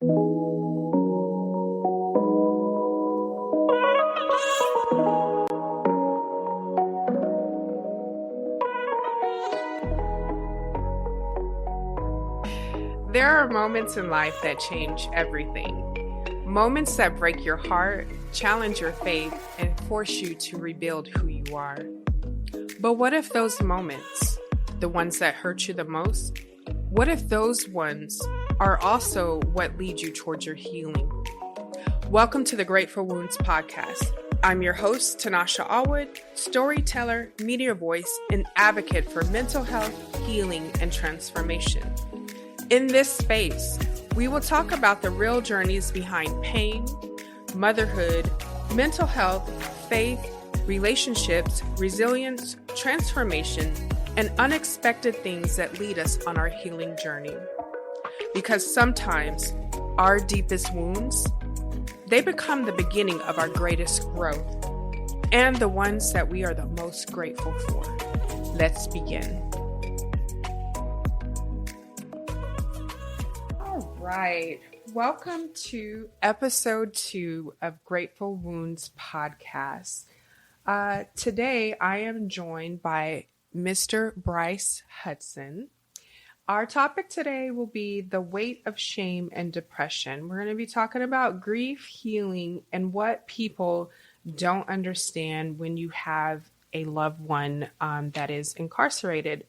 There are moments in life that change everything. Moments that break your heart, challenge your faith, and force you to rebuild who you are. But what if those moments, the ones that hurt you the most, what if those ones are also what lead you towards your healing? Welcome to the Grateful Wounds podcast. I'm your host, Tanasha Allwood, storyteller, media voice, and advocate for mental health, healing, and transformation. In this space, we will talk about the real journeys behind pain, motherhood, mental health, faith, relationships, resilience, transformation, and unexpected things that lead us on our healing journey. Because sometimes our deepest wounds, they become the beginning of our greatest growth and the ones that we are the most grateful for. Let's begin. Right. Welcome to episode 2 of Grateful Wounds podcast. Today I am joined by Mr. Bryce Hudson. Our topic today will be the weight of shame and depression. We're going to be talking about grief, healing, and what people don't understand when you have a loved one that is incarcerated.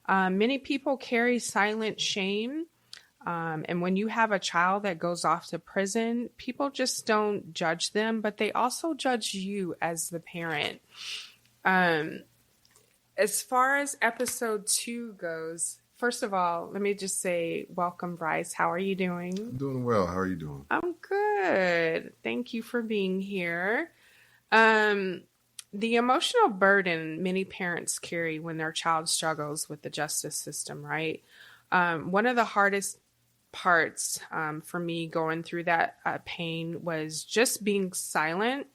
Many people carry silent shame. And when you have a child that goes off to prison, people just don't judge them, but they also judge you as the parent. As far as episode 2 goes, first of all, let me just say, welcome, Bryce. How are you doing? I'm doing well. How are you doing? I'm good. Thank you for being here. The emotional burden many parents carry when their child struggles with the justice system, right? One of the hardest parts for me going through that pain was just being silent,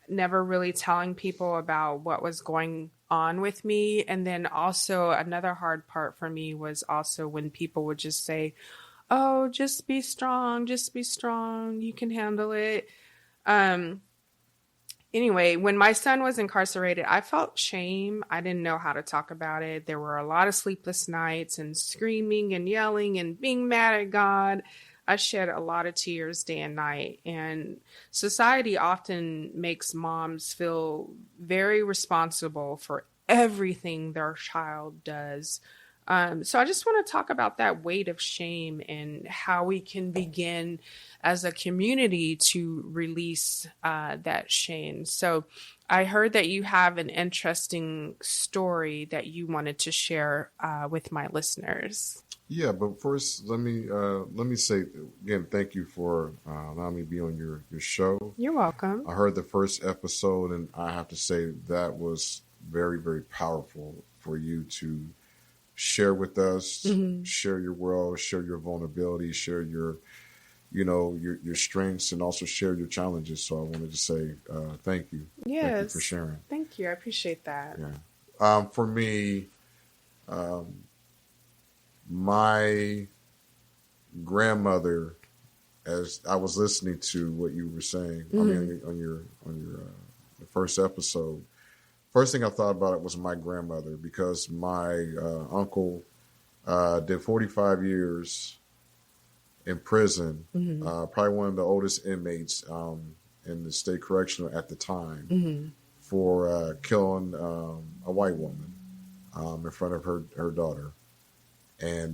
never really telling people about what was going on with me. And then also another hard part for me was also when people would just say, oh, just be strong, you can handle it. Anyway, when my son was incarcerated, I felt shame. I didn't know how to talk about it. There were a lot of sleepless nights and screaming and yelling and being mad at God. I shed a lot of tears day and night. And society often makes moms feel very responsible for everything their child does. So I just want to talk about that weight of shame and how we can begin as a community to release that shame. So I heard that you have an interesting story that you wanted to share with my listeners. Yeah, but first, let me say again, thank you for allowing me to be on your show. You're welcome. I heard the first episode, and I have to say that was very, very powerful for you to share with us, share your world, share your vulnerability, share your strengths, and also share your challenges. So I wanted to say thank you. Yes. Thank you for sharing. Thank you. I appreciate that. Yeah. For me, my grandmother, as I was listening to what you were saying, I mean, on your the first episode, first thing I thought about it was my grandmother, because my uncle did 45 years in prison, probably one of the oldest inmates in the state correctional at the time, for killing a white woman in front of her daughter. And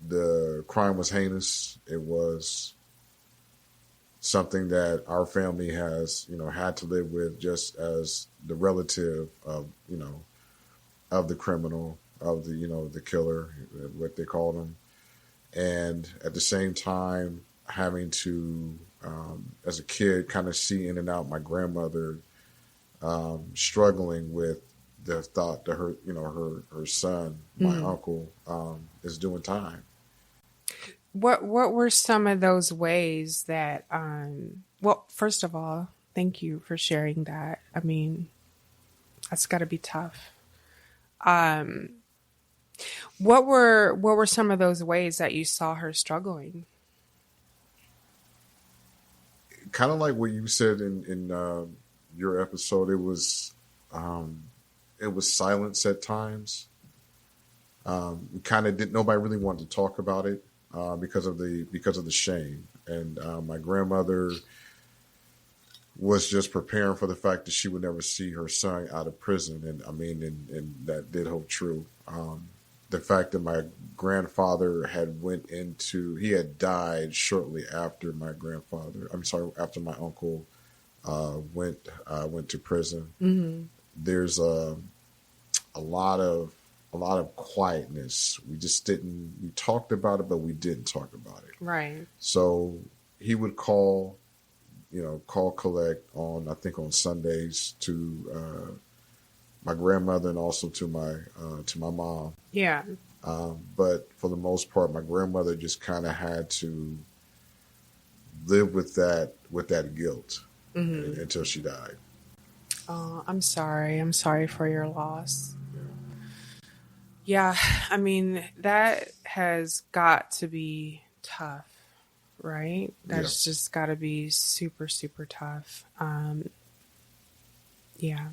the crime was heinous. It was something that our family has, had to live with, just as the relative of, of the criminal, of the killer, what they called him. And at the same time, having to, as a kid, kind of see in and out my grandmother struggling with the thought that her son, my uncle, is doing time. What were some of those ways that, well, first of all, thank you for sharing that. I mean, that's got to be tough. What were some of those ways that you saw her struggling? Kind of like what you said in your episode. Um, it was silence at times. We kind of didn't. Nobody really wanted to talk about it because of the shame. And my grandmother was just preparing for the fact that she would never see her son out of prison, and I mean, and that did hold true. The fact that my grandfather he had died shortly after my grandfather. I'm sorry, after my uncle went to prison. Mm-hmm. There's a lot of quietness. We just didn't. We talked about it, but we didn't talk about it. Right. So he would call collect on, I think, on Sundays to my grandmother and also to my mom. Yeah. But for the most part, my grandmother just kind of had to live with that guilt until she died. Oh, I'm sorry. I'm sorry for your loss. Yeah, I mean, that has got to be tough, right? That's just got to be super, super tough. Yeah.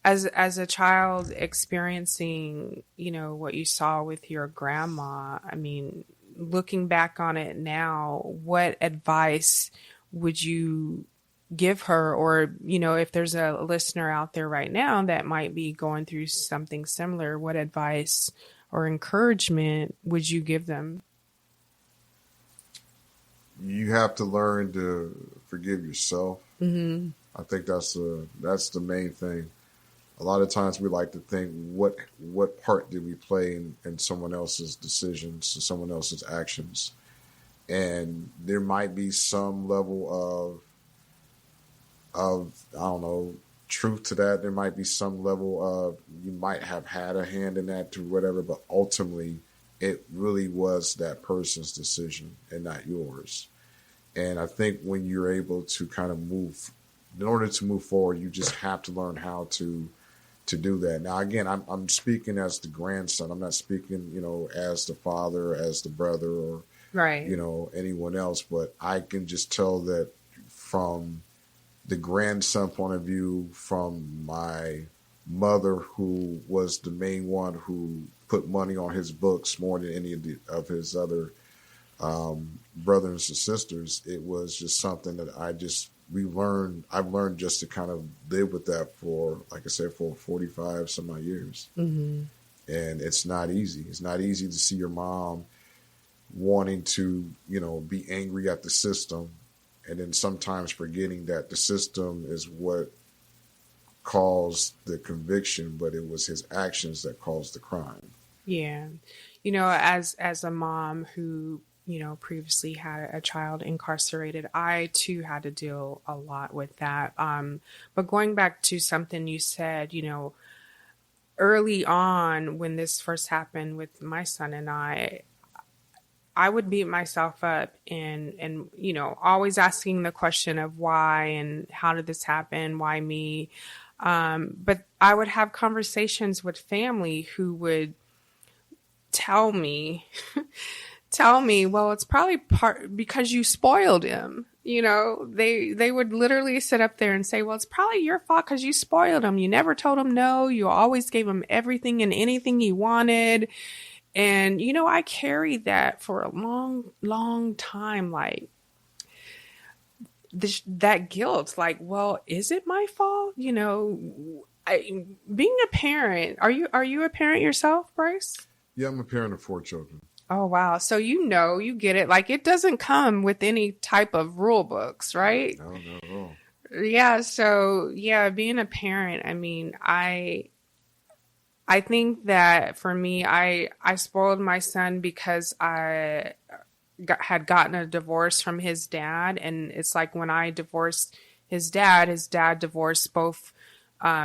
As a child experiencing, what you saw with your grandma, I mean, looking back on it now, what advice would you give her? Or, if there's a listener out there right now that might be going through something similar, what advice or encouragement would you give them? You have to learn to forgive yourself. Mm-hmm. I think that's the main thing. A lot of times we like to think, what part did we play in someone else's decisions, someone else's actions? And there might be some level of I don't know, truth to that. There might be some level of you might have had a hand in that to whatever, but ultimately it really was that person's decision and not yours. And I think when you're able to kind of in order to move forward, you just have to learn how to do that. Now, again, I'm speaking as the grandson. I'm not speaking, as the father, as the brother, or Right. Anyone else. But I can just tell that from the grandson point of view, from my mother, who was the main one who put money on his books more than any of his other brothers and sisters, it was just something that I've learned just to kind of live with that for, like I said, for 45 some odd years. Mm-hmm. And it's not easy. It's not easy to see your mom wanting to, be angry at the system, and then sometimes forgetting that the system is what caused the conviction, but it was his actions that caused the crime. Yeah. As a mom who, previously had a child incarcerated, I too had to deal a lot with that. But going back to something you said, early on when this first happened with my son and I would beat myself up and always asking the question of why and how did this happen? Why me? But I would have conversations with family who would tell me, well, it's probably because you spoiled him. They would literally sit up there and say, well, it's probably your fault because you spoiled him. You never told him no. You always gave him everything and anything he wanted. And, I carried that for a long, long time. Like that guilt, like, well, is it my fault? Being a parent, are you a parent yourself, Bryce? Yeah, I'm a parent of 4 children. Oh, wow. So, you get it. Like, it doesn't come with any type of rule books, right? No, not at all. Yeah. So, yeah, being a parent, I mean, I think that for me, I spoiled my son because I had gotten a divorce from his dad. And it's like when I divorced his dad divorced both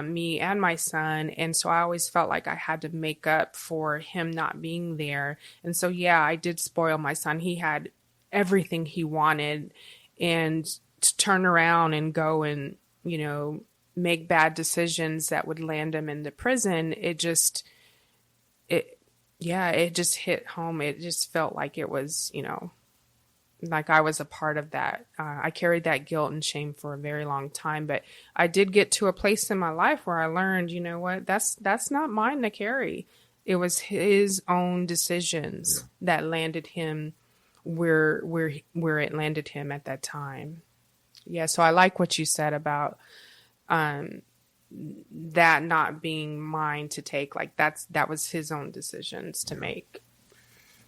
me and my son. And so I always felt like I had to make up for him not being there. And so, yeah, I did spoil my son. He had everything he wanted. And to turn around and go and, make bad decisions that would land him into prison, yeah, it just hit home. It just felt like it was, like I was a part of that. I carried that guilt and shame for a very long time, but I did get to a place in my life where I learned, you know what, that's not mine to carry. It was his own decisions that landed him where it landed him at that time. Yeah, so I like what you said about um, that not being mine to take. Like that was his own decisions to make.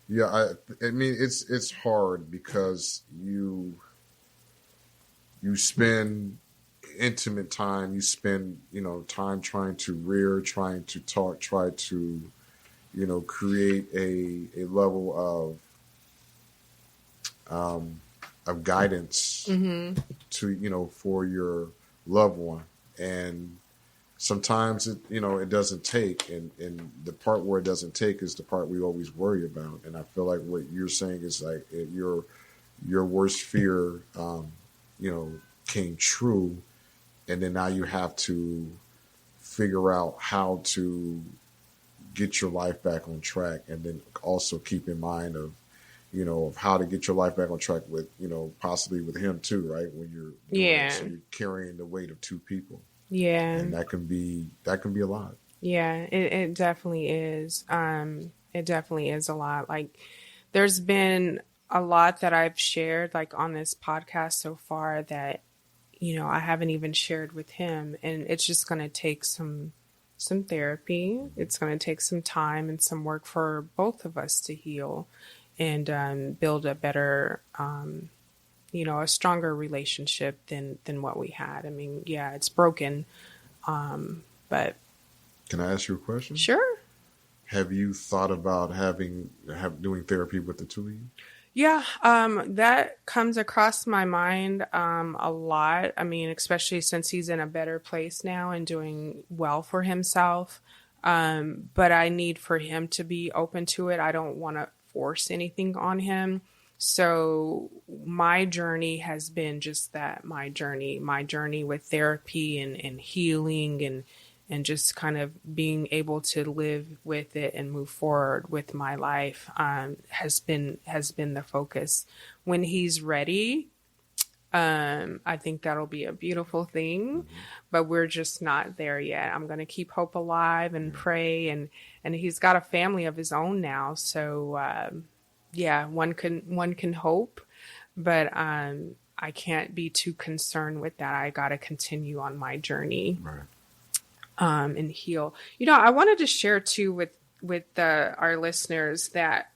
Yeah, I mean it's hard because you spend intimate time, you spend, time trying to trying to talk, try to, create a level of guidance to, for your loved one. And sometimes it doesn't take, and the part where it doesn't take is the part we always worry about. And I feel like what you're saying is like your worst fear, came true, and then now you have to figure out how to get your life back on track, and then also keep in mind of of how to get your life back on track with possibly with him too, right? When you're doing it, so you're carrying the weight of two people. Yeah. And that can be a lot. Yeah, it definitely is. It definitely is a lot. Like there's been a lot that I've shared like on this podcast so far that, I haven't even shared with him. And it's just going to take some therapy. It's going to take some time and some work for both of us to heal and build a better, a stronger relationship than what we had. I mean, yeah, it's broken. But can I ask you a question? Sure. Have you thought about doing therapy with the two of you? Yeah, that comes across my mind a lot. I mean, especially since he's in a better place now and doing well for himself. But I need for him to be open to it. I don't want to force anything on him. So my journey has been just that, my journey with therapy and healing and just kind of being able to live with it and move forward with my life has been the focus. When he's ready, I think that'll be a beautiful thing, but we're just not there yet. I'm going to keep hope alive and pray, and he's got a family of his own now. So, yeah, one can hope, but I can't be too concerned with that. I got to continue on my journey. Right. And heal. I wanted to share too with our listeners that,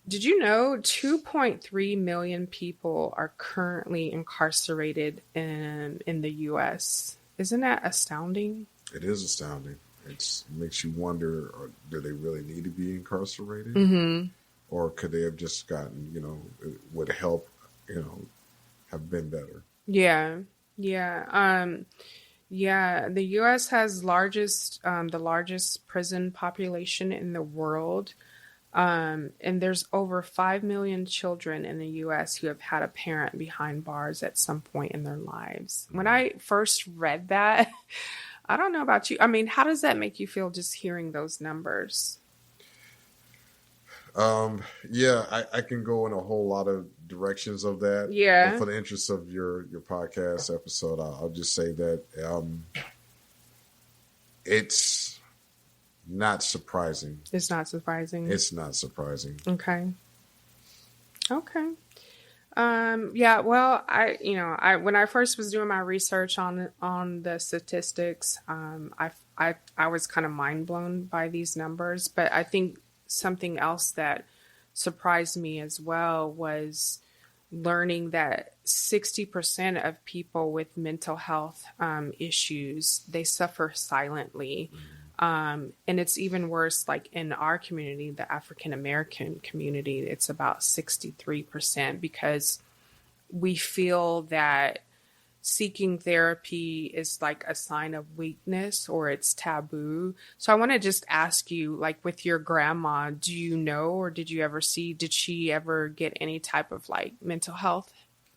did you know 2.3 million people are currently incarcerated in the U.S.? Isn't that astounding? It is astounding. It makes you wonder, do they really need to be incarcerated? Mm-hmm. Or could they have just gotten, would help, have been better? Yeah. Yeah. Yeah, the U.S. has the largest prison population in the world. And there's over 5 million children in the U.S. who have had a parent behind bars at some point in their lives. When I first read that, I don't know about you. I mean, how does that make you feel just hearing those numbers? Yeah, I can go in a whole lot of directions of that. Yeah. But for the interest of your podcast episode, I'll just say that it's not surprising. It's not surprising. It's not surprising. Okay. Yeah, well, I when I first was doing my research on the statistics, I was kind of mind blown by these numbers, but I think something else that surprised me as well was learning that 60% of people with mental health issues, they suffer silently. And it's even worse, like in our community, the African American community, it's about 63%, because we feel that seeking therapy is like a sign of weakness or it's taboo. So I want to just ask you, like with your grandma, do you know, or did she ever get any type of like mental health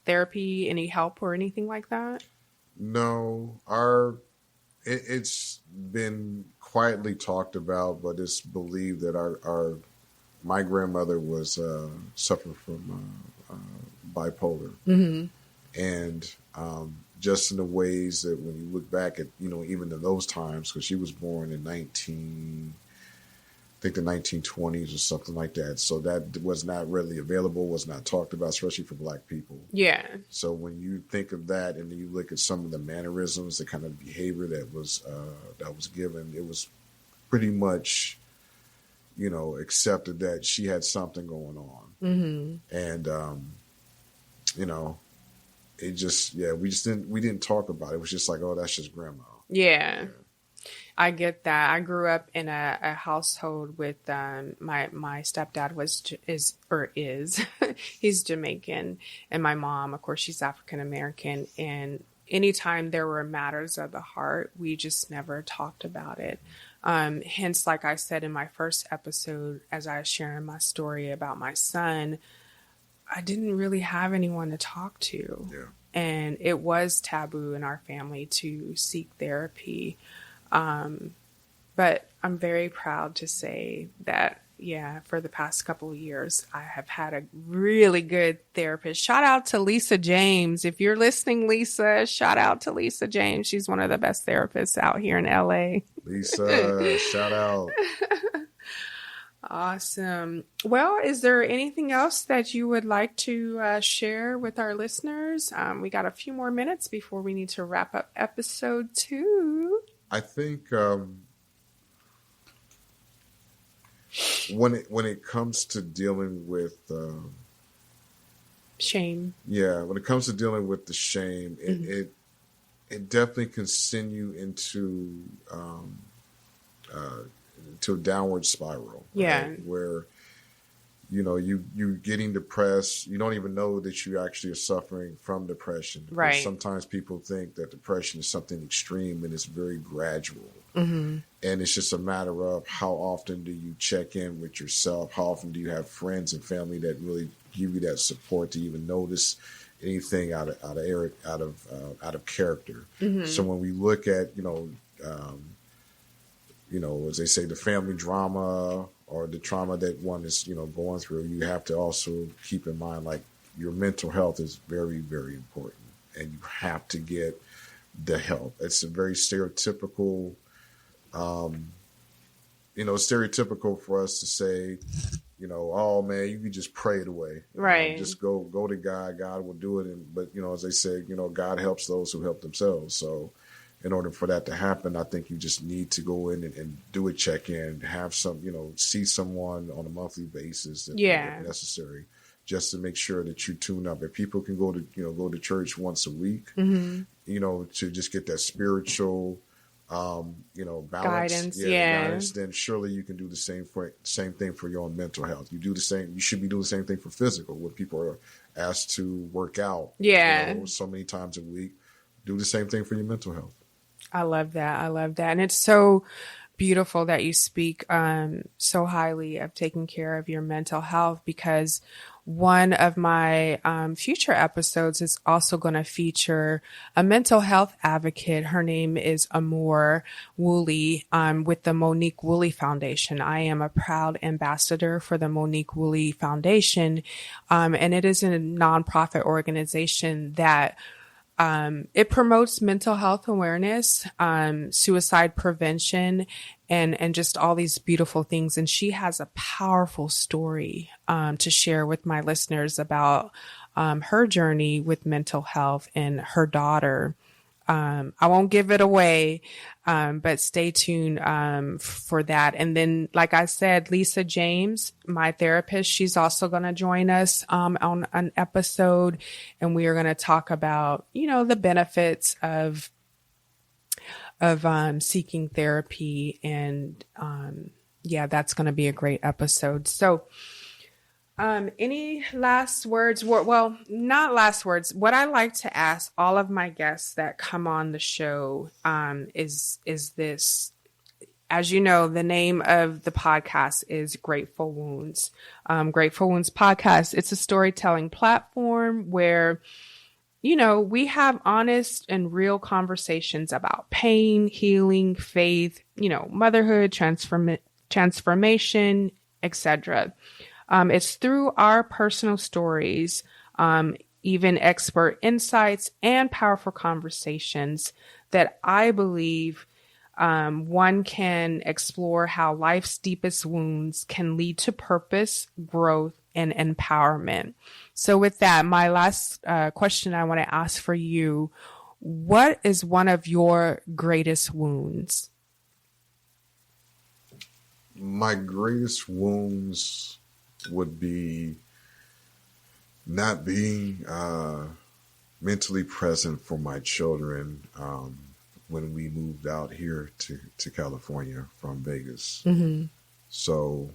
therapy, any help or anything like that? No, it's been quietly talked about, but it's believed that my grandmother was suffered from bipolar, and just in the ways that when you look back at even in those times, because she was born in I think the 1920s or something like that. So that was not readily available, was not talked about, especially for Black people. Yeah. So when you think of that, and then you look at some of the mannerisms, the kind of behavior that was given, it was pretty much, accepted that she had something going on. And it just, we didn't talk about it. It was just like, oh, that's just grandma. Yeah. I get that. I grew up in a household with my stepdad is he's Jamaican, and my mom, of course, she's African American. And anytime there were matters of the heart, we just never talked about it. Hence, like I said in my first episode, as I was sharing my story about my son, I didn't really have anyone to talk to. Yeah. And it was taboo in our family to seek therapy. But I'm very proud to say that, for the past couple of years, I have had a really good therapist. Shout out to Lisa James. If you're listening, Lisa, shout out to Lisa James. She's one of the best therapists out here in LA. Lisa, shout out. Awesome. Well, is there anything else that you would like to share with our listeners? We got a few more minutes before we need to wrap up episode 2. I think when it comes to dealing with shame, when it comes to dealing with the shame, it definitely can send you into a downward spiral. Right? Where you're getting depressed. You don't even know that you actually are suffering from depression. Right. Sometimes people think that depression is something extreme, and it's very gradual. And it's just a matter of how often do you check in with yourself? How often do you have friends and family that really give you that support to even notice anything out of character? So when we look at as they say, the family drama or the trauma that one is, going through, you have to also keep in mind, like, your mental health is very, very important, and you have to get the help. It's a very stereotypical, stereotypical for us to say, oh man, you can just pray it away. Right. Just go to God. God will do it. But as they say, God helps those who help themselves. So in order for that to happen, I think you just need to go in and do a check-in, have some, see someone on a monthly basis if necessary, just to make sure that you tune up. If people can go to church once a week, to just get that spiritual, balance, guidance, guidance, then surely you can do the same thing for your own mental health. You should be doing the same thing for physical, when people are asked to work out, so many times a week. Do the same thing for your mental health. I love that. And it's so beautiful that you speak so highly of taking care of your mental health, because one of my future episodes is also going to feature a mental health advocate. Her name is Amor Woolley with the Monique Woolley Foundation. I am a proud ambassador for the Monique Woolley Foundation, and it is a nonprofit organization that it promotes mental health awareness, suicide prevention, and just all these beautiful things. And she has a powerful story to share with my listeners about her journey with mental health and her daughter. I won't give it away, but stay tuned for that. And then, like I said, Lisa James, my therapist, she's also going to join us on an episode, and we are going to talk about, the benefits of seeking therapy. And that's going to be a great episode. So any last words? Well, not last words. What I like to ask all of my guests that come on the show is this. As you know, the name of the podcast is Grateful Wounds. Grateful Wounds Podcast. It's a storytelling platform where we have honest and real conversations about pain, healing, faith, motherhood, transformation, etc. It's through our personal stories, even expert insights and powerful conversations that I believe one can explore how life's deepest wounds can lead to purpose, growth, and empowerment. So with that, my last question I want to ask for you, what is one of your greatest wounds? My greatest wounds would be not being mentally present for my children when we moved out here to California from Vegas. Mm-hmm. So,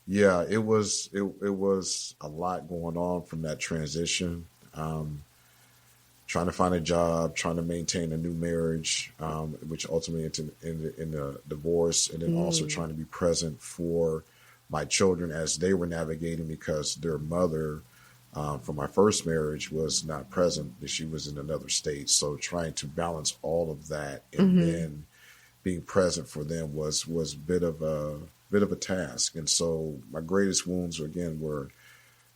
yeah, it was a lot going on from that transition. Trying to find a job, trying to maintain a new marriage, which ultimately ended in a divorce, and then also trying to be present for my children as they were navigating, because their mother from my first marriage was not present. She was in another state. So trying to balance all of that and then being present for them was a bit of a task. And so my greatest wounds again were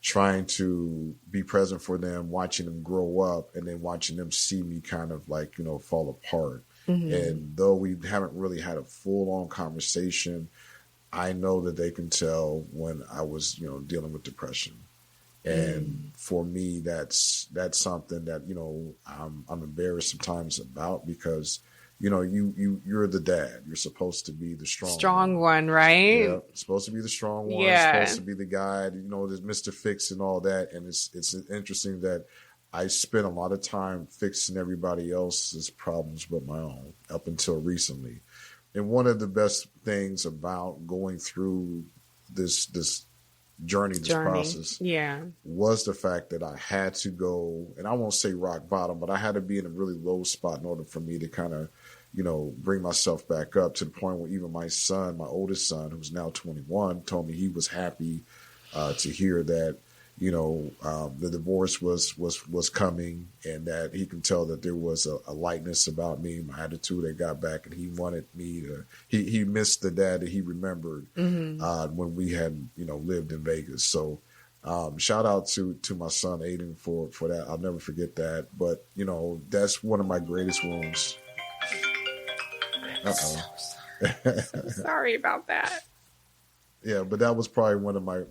trying to be present for them, watching them grow up, and then watching them see me kind of like, fall apart. And though we haven't really had a full-on conversation, I know that they can tell when I was, dealing with depression. And for me, that's something that, I'm embarrassed sometimes about, because, you're the dad. You're supposed to be the strong one, right? Yeah, supposed to be the strong one. Yeah. Supposed to be the guy, there's Mr. Fix and all that. And it's interesting that I spent a lot of time fixing everybody else's problems but my own up until recently. And one of the best things about going through this journey, this process, was the fact that I had to go, and I won't say rock bottom, but I had to be in a really low spot in order for me to kind of, bring myself back up, to the point where even my son, my oldest son, who's now 21, told me he was happy to hear that, the divorce was coming, and that he can tell that there was a lightness about me, my attitude that got back, and he wanted me to, he missed the dad that he remembered when we had, lived in Vegas. So shout out to my son Aiden for that. I'll never forget that. But, that's one of my greatest wounds. So sorry about that. Yeah, but that was probably one of my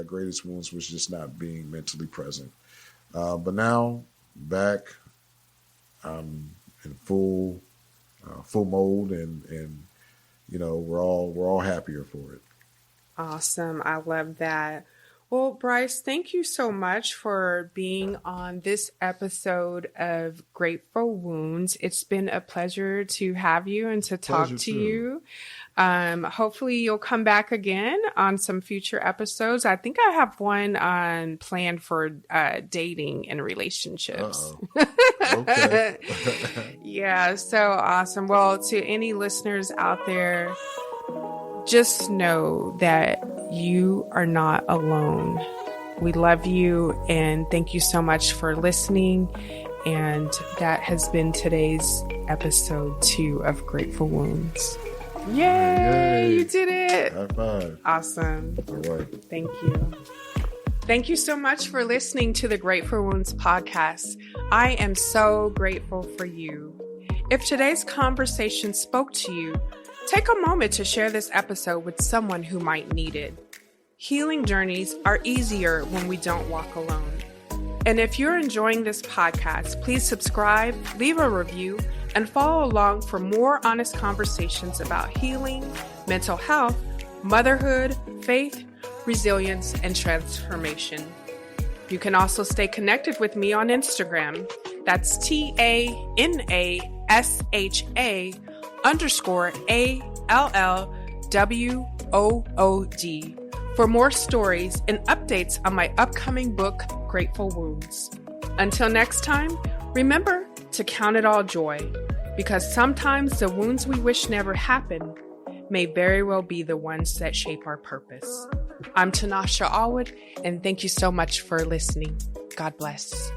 greatest wounds, was just not being mentally present. But now back in full mode, and we're all happier for it. Awesome. I love that. Well, Bryce, thank you so much for being on this episode of Grateful Wounds. It's been a pleasure to have you and to talk to you. Hopefully you'll come back again on some future episodes. I think I have one planned for dating and relationships. Okay. Yeah, so awesome. Well, to any listeners out there, just know that you are not alone. We love you, and thank you so much for listening. And that has been today's episode 2 of Grateful Wounds. Yay! You did it! High five. Awesome. All right. Thank you. Thank you so much for listening to the Grateful Wounds podcast. I am so grateful for you. If today's conversation spoke to you, take a moment to share this episode with someone who might need it. Healing journeys are easier when we don't walk alone. And if you're enjoying this podcast, please subscribe, leave a review, and follow along for more honest conversations about healing, mental health, motherhood, faith, resilience, and transformation. You can also stay connected with me on Instagram. That's TANASA_ALLWOOD for more stories and updates on my upcoming book, Grateful Wounds. Until next time, remember to count it all joy, because sometimes the wounds we wish never happened may very well be the ones that shape our purpose. I'm Tanasha Allwood, and thank you so much for listening. God bless.